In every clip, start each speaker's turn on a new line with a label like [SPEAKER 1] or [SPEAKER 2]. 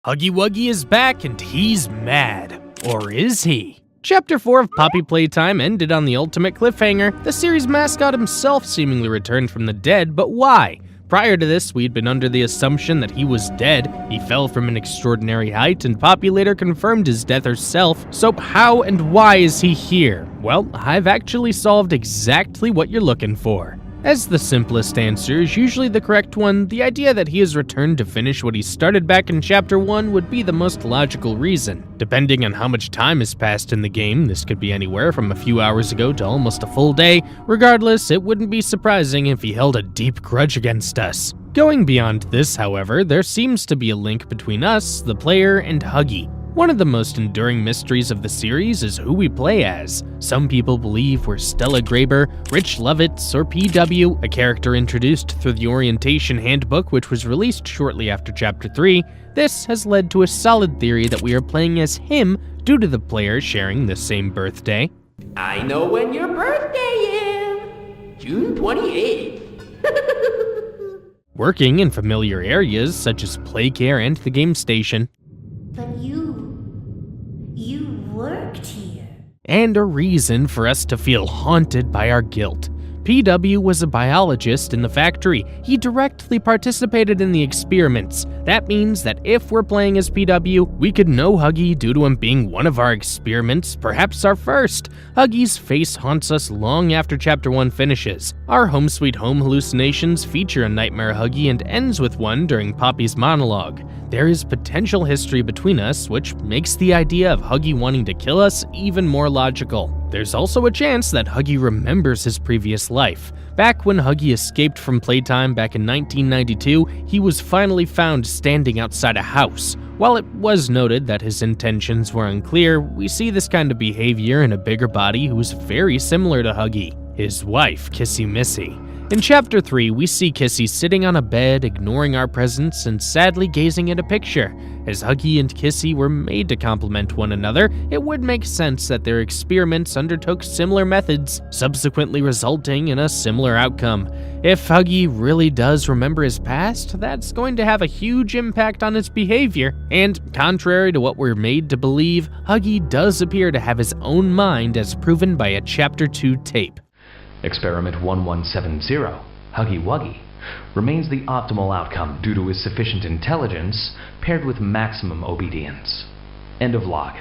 [SPEAKER 1] Huggy Wuggy is back and he's mad. Or is he? Chapter 4 of Poppy Playtime ended on the ultimate cliffhanger. The series mascot himself seemingly returned from the dead, but why? Prior to this, we'd been under the assumption that he was dead. He fell from an extraordinary height, and Poppy later confirmed his death herself. So how and why is he here? Well, I've actually solved exactly what you're looking for. As the simplest answer is usually the correct one, the idea that he has returned to finish what he started back in Chapter 1 would be the most logical reason. Depending on how much time has passed in the game, this could be anywhere from a few hours ago to almost a full day. Regardless, it wouldn't be surprising if he held a deep grudge against us. Going beyond this, however, there seems to be a link between us, the player, and Huggy. One of the most enduring mysteries of the series is who we play as. Some people believe we're Stella Graber, Rich Lovitz, or PW, a character introduced through the Orientation Handbook, which was released shortly after Chapter 3. This has led to a solid theory that we are playing as him due to the player sharing the same birthday.
[SPEAKER 2] I know when your birthday is! June 28th.
[SPEAKER 1] Working in familiar areas such as Playcare and the game station.
[SPEAKER 3] But you worked here.
[SPEAKER 1] And a reason for us to feel haunted by our guilt. PW was a biologist in the factory. He directly participated in the experiments. That means that if we're playing as PW, we could know Huggy due to him being one of our experiments, perhaps our first. Huggy's face haunts us long after Chapter 1 finishes. Our Home Sweet Home hallucinations feature a nightmare Huggy and ends with one during Poppy's monologue. There is potential history between us, which makes the idea of Huggy wanting to kill us even more logical. There's also a chance that Huggy remembers his previous life. Back when Huggy escaped from Playtime back in 1992, he was finally found standing outside a house. While it was noted that his intentions were unclear, we see this kind of behavior in a bigger body who's very similar to Huggy, his wife, Kissy Missy. In Chapter 3, we see Kissy sitting on a bed, ignoring our presence and sadly gazing at a picture. As Huggy and Kissy were made to complement one another, it would make sense that their experiments undertook similar methods, subsequently resulting in a similar outcome. If Huggy really does remember his past, that's going to have a huge impact on his behavior. And contrary to what we're made to believe, Huggy does appear to have his own mind as proven by a Chapter 2 tape.
[SPEAKER 4] Experiment 1170, Huggy Wuggy, remains the optimal outcome due to his sufficient intelligence paired with maximum obedience. End of log.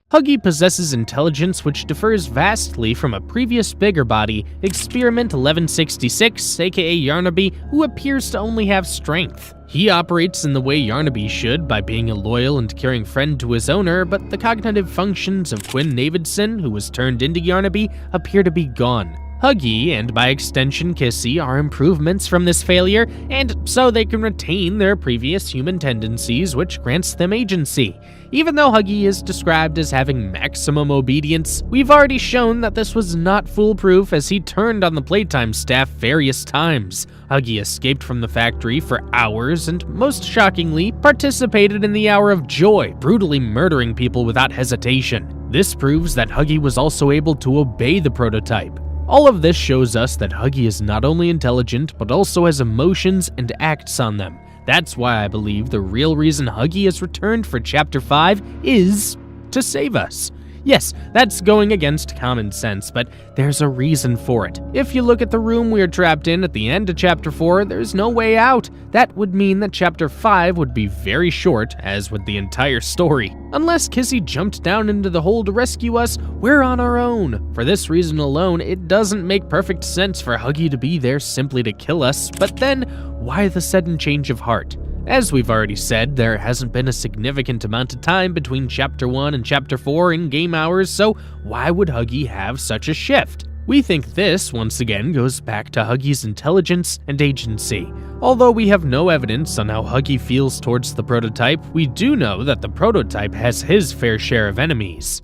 [SPEAKER 1] Huggy possesses intelligence which differs vastly from a previous bigger body, Experiment 1166, aka Yarnaby, who appears to only have strength. He operates in the way Yarnaby should by being a loyal and caring friend to his owner, but the cognitive functions of Quinn Navidson, who was turned into Yarnaby, appear to be gone. Huggy, and by extension Kissy, are improvements from this failure, and so they can retain their previous human tendencies, which grants them agency. Even though Huggy is described as having maximum obedience, we've already shown that this was not foolproof as he turned on the Playtime staff various times. Huggy escaped from the factory for hours and, most shockingly, participated in the Hour of Joy, brutally murdering people without hesitation. This proves that Huggy was also able to obey the prototype. All of this shows us that Huggy is not only intelligent, but also has emotions and acts on them. That's why I believe the real reason Huggy has returned for Chapter 5 is to save us. Yes, that's going against common sense, but there's a reason for it. If you look at the room we are trapped in at the end of Chapter 4, there's no way out. That would mean that Chapter 5 would be very short, as would the entire story. Unless Kissy jumped down into the hole to rescue us, we're on our own. For this reason alone, it doesn't make perfect sense for Huggy to be there simply to kill us, but then, why the sudden change of heart? As we've already said, there hasn't been a significant amount of time between Chapter 1 and Chapter 4 in game hours, so why would Huggy have such a shift? We think this, once again, goes back to Huggy's intelligence and agency. Although we have no evidence on how Huggy feels towards the prototype, we do know that the prototype has his fair share of enemies.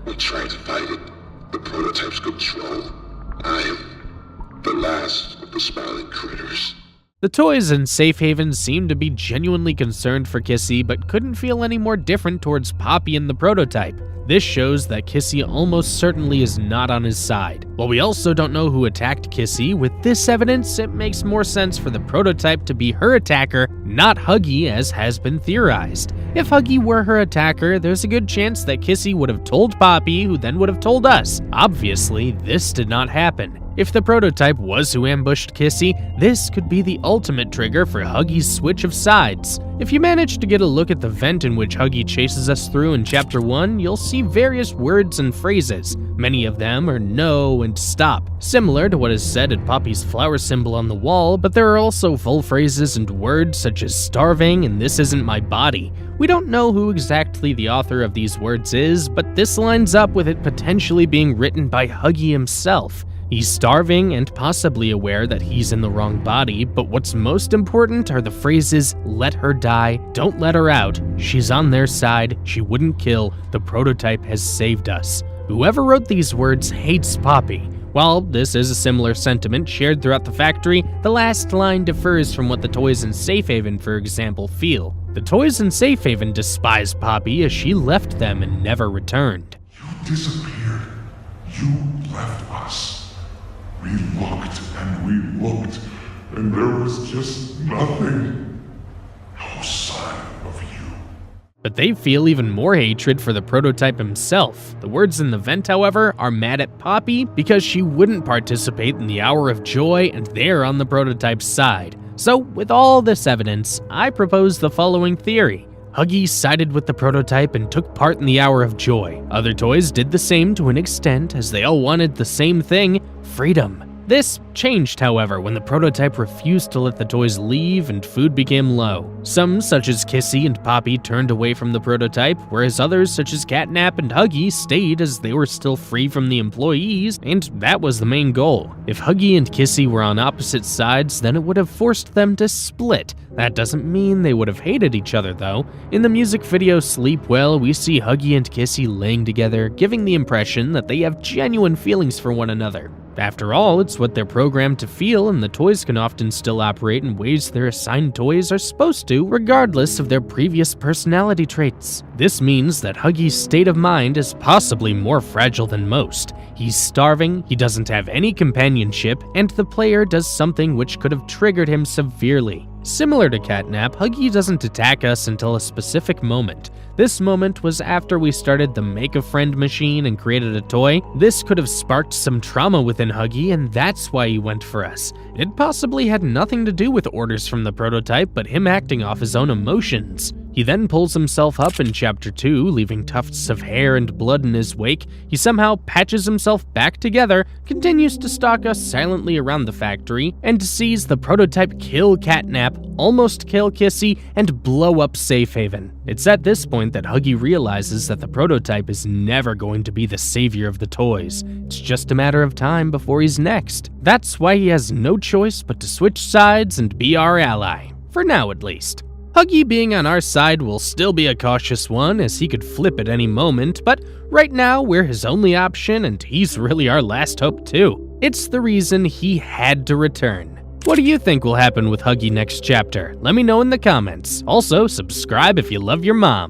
[SPEAKER 5] We tried to fight it. The prototype's control. I am the last of the smiling critters.
[SPEAKER 1] The toys in Safe Haven seem to be genuinely concerned for Kissy, but couldn't feel any more different towards Poppy and the prototype. This shows that Kissy almost certainly is not on his side. While we also don't know who attacked Kissy, with this evidence, it makes more sense for the prototype to be her attacker, not Huggy as has been theorized. If Huggy were her attacker, there's a good chance that Kissy would have told Poppy, who then would have told us. Obviously, this did not happen. If the prototype was who ambushed Kissy, this could be the ultimate trigger for Huggy's switch of sides. If you manage to get a look at the vent in which Huggy chases us through in Chapter 1, you'll see various words and phrases. Many of them are no and stop, similar to what is said at Poppy's flower symbol on the wall, but there are also full phrases and words such as starving and this isn't my body. We don't know who exactly the author of these words is, but this lines up with it potentially being written by Huggy himself. He's starving and possibly aware that he's in the wrong body, but what's most important are the phrases, let her die, don't let her out, she's on their side, she wouldn't kill, the prototype has saved us. Whoever wrote these words hates Poppy. While this is a similar sentiment shared throughout the factory, the last line differs from what the toys in Safe Haven, for example, feel. The toys in Safe Haven despise Poppy as she left them and never returned.
[SPEAKER 5] You disappeared. You left us. We looked and we looked, and there was just nothing. No sign of you.
[SPEAKER 1] But they feel even more hatred for the prototype himself. The words in the vent, however, are mad at Poppy because she wouldn't participate in the Hour of Joy, and they're on the prototype's side. So, with all this evidence, I propose the following theory. Huggy sided with the prototype and took part in the Hour of Joy. Other toys did the same to an extent, as they all wanted the same thing, freedom. This changed, however, when the prototype refused to let the toys leave and food became low. Some, such as Kissy and Poppy, turned away from the prototype, whereas others, such as Catnap and Huggy, stayed as they were still free from the employees, and that was the main goal. If Huggy and Kissy were on opposite sides, then it would have forced them to split. That doesn't mean they would have hated each other, though. In the music video Sleep Well, we see Huggy and Kissy laying together, giving the impression that they have genuine feelings for one another. After all, it's what they're programmed to feel, and the toys can often still operate in ways their assigned toys are supposed to, regardless of their previous personality traits. This means that Huggy's state of mind is possibly more fragile than most. He's starving, he doesn't have any companionship, and the player does something which could have triggered him severely. Similar to Catnap, Huggy doesn't attack us until a specific moment. This moment was after we started the Make-A-Friend machine and created a toy. This could have sparked some trauma within Huggy, and that's why he went for us. It possibly had nothing to do with orders from the prototype, but him acting off his own emotions. He then pulls himself up in Chapter 2, leaving tufts of hair and blood in his wake. He somehow patches himself back together, continues to stalk us silently around the factory, and sees the prototype kill Catnap, almost kill Kissy, and blow up Safe Haven. It's at this point that Huggy realizes that the prototype is never going to be the savior of the toys. It's just a matter of time before he's next. That's why he has no choice but to switch sides and be our ally. For now, at least. Huggy being on our side will still be a cautious one, as he could flip at any moment, but right now we're his only option, and he's really our last hope too. It's the reason he had to return. What do you think will happen with Huggy next chapter? Let me know in the comments. Also, subscribe if you love your mom.